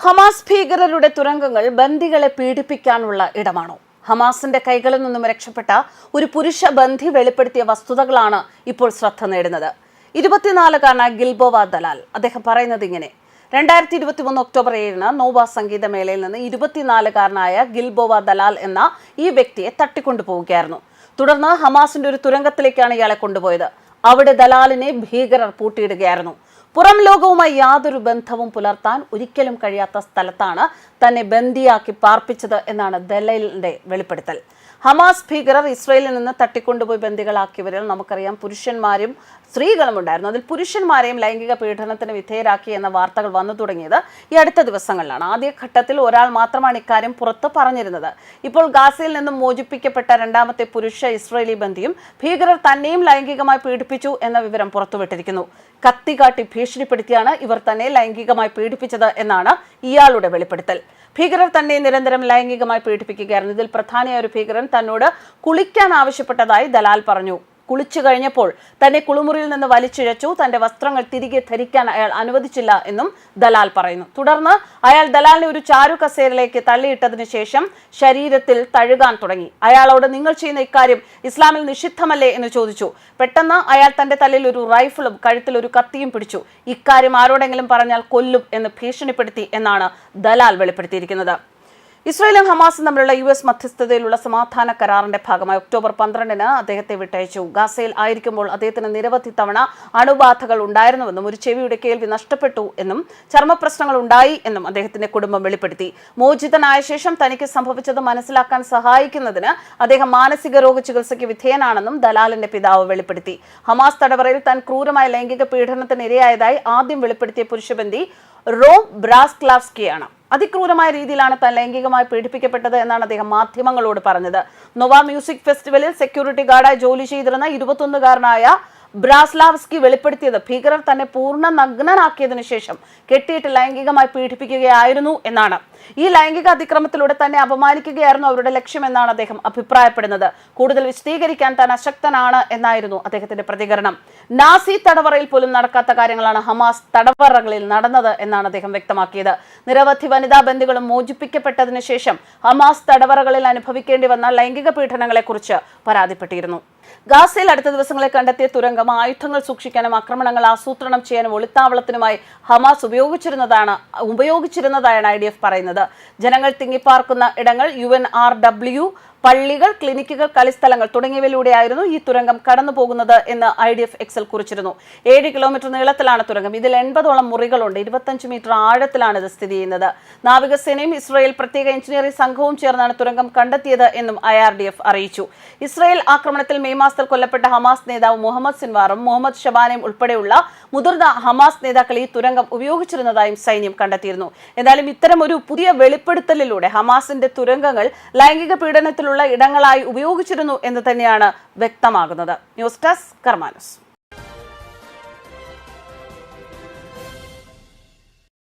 Hamas ഭീകരരുടെ തുരങ്കങ്ങൾ ബന്ദികളെ പീഡിപ്പിക്കാനുള്ള ഇടമാണോ? ഹമാസിന്റെ കൈകളിൽ നിന്നും രക്ഷപ്പെട്ട ഒരു പുരുഷ ബന്ധി വെളിപ്പെടുത്തിയ വസ്തുതകളാണ് ഇപ്പോൾ ശ്രദ്ധ നേടുന്നത്. 24-കാരനായ ഗിൽബോവ ദലാൽ അദ്ദേഹം പറയുന്നത് ഇങ്ങനെ: 2023 ഒക്ടോബർ 7-ന് നോവ സംഗീതമേളയിൽ നിന്ന് 24-കാരനായ ഗിൽബോവ ദലാൽ എന്ന ഈ വ്യക്തിയെ തട്ടിക്കൊണ്ടുപോവുകയായിരുന്നു. തുടർന്ന് ഹമാസിന്റെ ഒരു തുരങ്കത്തിലേക്കാണ് ഇയാളെ കൊണ്ടുപോയത്. അവിടെ ദലാലിനെ ഭീകരർ പൂട്ടിയിടുകയായിരുന്നു. പുറം ലോകവുമായി യാതൊരു ബന്ധവും പുലർത്താൻ ഒരിക്കലും കഴിയാത്ത സ്ഥലത്താണ് തന്നെ ബന്ദിയാക്കി പാർപ്പിച്ചത് എന്നാണ് ദലാലിന്റെ വെളിപ്പെടുത്തൽ. ഹമാസ് ഭീകരർ ഇസ്രയേലിൽ നിന്ന് തട്ടിക്കൊണ്ടുപോയി ബന്ദികളാക്കിയവരിൽ നമുക്കറിയാം പുരുഷന്മാരും സ്ത്രീകളും ഉണ്ടായിരുന്നു. അതിൽ പുരുഷന്മാരെയും ലൈംഗിക പീഡനത്തിന് വിധേയരാക്കി എന്ന വാർത്തകൾ വന്നു തുടങ്ങിയത് ഈ അടുത്ത ദിവസങ്ങളിലാണ്. ആദ്യഘട്ടത്തിൽ ഒരാൾ മാത്രമാണ് ഇക്കാര്യം പുറത്ത് പറഞ്ഞിരുന്നത്. ഇപ്പോൾ ഗാസയിൽ നിന്നും മോചിപ്പിക്കപ്പെട്ട രണ്ടാമത്തെ പുരുഷ ഇസ്രയേലി ബന്ദിയും ഭീകരർ തന്നെയും ലൈംഗികമായി പീഡിപ്പിച്ചു എന്ന വിവരം പുറത്തുവിട്ടിരിക്കുന്നു. കത്തികാട്ടി ഭീഷണിപ്പെടുത്തിയാണ് ഇവർ തന്നെ ലൈംഗികമായി പീഡിപ്പിച്ചത് എന്നാണ് ഇയാളുടെ വെളിപ്പെടുത്തൽ. ഭീകരർ തന്നെ നിരന്തരം ലൈംഗികമായി പീഡിപ്പിക്കുകയായിരുന്നു. ഇതിൽ പ്രധാനിയായ ഒരു ഭീകരൻ തന്നോട് കുളിക്കാൻ ആവശ്യപ്പെട്ടതായി ദലാൽ പറഞ്ഞു. കുളിച്ചു കഴിഞ്ഞപ്പോൾ തന്നെ കുളിമുറിയിൽ നിന്ന് വലിച്ചിഴച്ചു. തന്റെ വസ്ത്രങ്ങൾ തിരികെ ധരിക്കാൻ അയാൾ അനുവദിച്ചില്ല എന്നും ദലാൽ പറയുന്നു. തുടർന്ന് അയാൾ ദലാലിനെ ഒരു ചാരു കസേരയിലേക്ക് തള്ളിയിട്ടതിനു ശേഷം ശരീരത്തിൽ തഴുകാൻ തുടങ്ങി. അയാളോട് നിങ്ങൾ ചെയ്യുന്ന ഇക്കാര്യം ഇസ്ലാമിൽ നിഷിദ്ധമല്ലേ എന്ന് ചോദിച്ചു. പെട്ടെന്ന് അയാൾ തന്റെ തലയിൽ ഒരു റൈഫിളും കഴുത്തിൽ ഒരു കത്തിയും പിടിച്ചു. ഇക്കാര്യം ആരോടെങ്കിലും പറഞ്ഞാൽ കൊല്ലും എന്ന് ഭീഷണിപ്പെടുത്തി എന്നാണ് ദലാൽ വെളിപ്പെടുത്തിയിരിക്കുന്നത്. ഇസ്രയേലും ഹമാസും തമ്മിലുള്ള US മധ്യസ്ഥതയിലുള്ള സമാധാന കരാറിന്റെ ഭാഗമായി ഒക്ടോബർ 12-ന് അദ്ദേഹത്തെ വിട്ടയച്ചു. ഗാസയിൽ ആയിരിക്കുമ്പോൾ അദ്ദേഹത്തിന് നിരവധി തവണ അണുബാധകൾ ഉണ്ടായിരുന്നുവെന്നും ഒരു ചെവിയുടെ കേൾവി നഷ്ടപ്പെട്ടു എന്നും ചർമ്മപ്രശ്നങ്ങൾ ഉണ്ടായി എന്നും അദ്ദേഹത്തിന്റെ കുടുംബം വെളിപ്പെടുത്തി. മോചിതനായ ശേഷം തനിക്ക് സംഭവിച്ചത് മനസ്സിലാക്കാൻ സഹായിക്കുന്നതിന് അദ്ദേഹം മാനസിക രോഗ ചികിത്സയ്ക്ക് വിധേയനാണെന്നും ദലാലിന്റെ പിതാവ് വെളിപ്പെടുത്തി. ഹമാസ് തടവറയിൽ താൻ ക്രൂരമായ ലൈംഗിക പീഡനത്തിന് ഇരയായതായി ആദ്യം വെളിപ്പെടുത്തിയ പുരുഷബന്ധി റോം ബ്രാസ്ക്ലാവ്സ്കിയാണ്. അതിക്രൂരമായ രീതിയിലാണ് താൻ ലൈംഗികമായി പീഡിപ്പിക്കപ്പെട്ടത് എന്നാണ് അദ്ദേഹം മാധ്യമങ്ങളോട് പറഞ്ഞത്. നോവ മ്യൂസിക് ഫെസ്റ്റിവലിൽ സെക്യൂരിറ്റി ഗാർഡായി ജോലി ചെയ്തിരുന്ന 21-കാരനായ ബ്രാസ്ലാവ്സ്കി വെളിപ്പെടുത്തിയത് ഭീകരർ തന്നെ പൂർണ്ണ നഗ്നനാക്കിയതിനു ശേഷം കെട്ടിയിട്ട് ലൈംഗികമായി പീഡിപ്പിക്കുകയായിരുന്നു എന്നാണ്. ഈ ലൈംഗിക അതിക്രമത്തിലൂടെ തന്നെ അപമാനിക്കുകയായിരുന്നു അവരുടെ ലക്ഷ്യമെന്നാണ് അദ്ദേഹം അഭിപ്രായപ്പെടുന്നത്. കൂടുതൽ വിശദീകരിക്കാൻ താൻ അശക്തനാണ് എന്നായിരുന്നു അദ്ദേഹത്തിന്റെ പ്രതികരണം. നാസി തടവറയിൽ പോലും നടക്കാത്ത കാര്യങ്ങളാണ് ഹമാസ് തടവറകളിൽ നടന്നത് എന്നാണ് അദ്ദേഹം വ്യക്തമാക്കിയത്. നിരവധി വനിതാ ബന്ദികളും മോചിപ്പിക്കപ്പെട്ടതിനു ശേഷം ഹമാസ് തടവറകളിൽ അനുഭവിക്കേണ്ടി വന്ന ലൈംഗിക പീഡനങ്ങളെക്കുറിച്ച് പരാതിപ്പെട്ടിരുന്നു. ഗാസയിൽ അടുത്ത ദിവസങ്ങളിൽ കണ്ടെത്തിയ തുരങ്കം ആയുധങ്ങൾ സൂക്ഷിക്കാനും ആക്രമണങ്ങൾ ആസൂത്രണം ചെയ്യാനും ഒളിത്താവളത്തിനുമായി ഹമാസ് ഉപയോഗിച്ചിരുന്നതായാണ് IDF പറയുന്നത്. ജനങ്ങൾ തിങ്ങിപ്പാർക്കുന്ന ഇടങ്ങൾ, UNRW, പള്ളികൾ, ക്ലിനിക്കുകൾ, കളിസ്ഥലങ്ങൾ തുടങ്ങിയവയിലൂടെയായിരുന്നു ഈ തുരങ്കം കടന്നു പോകുന്നത് എന്ന് IDF Xൽ കുറിച്ചിരുന്നു. 7 കിലോമീറ്റർ നീളത്തിലാണ് തുരങ്കം. ഇതിൽ 80ഓളം മുറികളുണ്ട്. 25 മീറ്റർ ആഴത്തിലാണ് ഇത് സ്ഥിതി ചെയ്യുന്നത്. നാവികസേനയും ഇസ്രായേൽ പ്രത്യേക എഞ്ചിനീയറിംഗ് സംഘവും ചേർന്നാണ് തുരങ്കം കണ്ടെത്തിയത് എന്നും IRDF അറിയിച്ചു. ഇസ്രായേൽ ആക്രമണത്തിൽ മെയ് മാസത്തിൽ കൊല്ലപ്പെട്ട ഹമാസ് നേതാവ് മുഹമ്മദ് സിൻവാറും മുഹമ്മദ് ഷബാനയും ഉൾപ്പെടെയുള്ള മുതിർന്ന ഹമാസ് നേതാക്കൾ ഈ തുരങ്കം ഉപയോഗിച്ചിരുന്നതായും സൈന്യം കണ്ടെത്തിയിരുന്നു. എന്നാലും ഇത്തരം ഒരു പുതിയ വെളിപ്പെടുത്തലിലൂടെ ഹമാസിന്റെ തുരങ്കങ്ങൾ ലൈംഗിക പീഡനത്തിലുള്ള ഇടങ്ങളായി ഉപയോഗിച്ചിരുന്നു എന്ന് തന്നെയാണ് വ്യക്തമാകുന്നത്. News desk കർമാനസ്.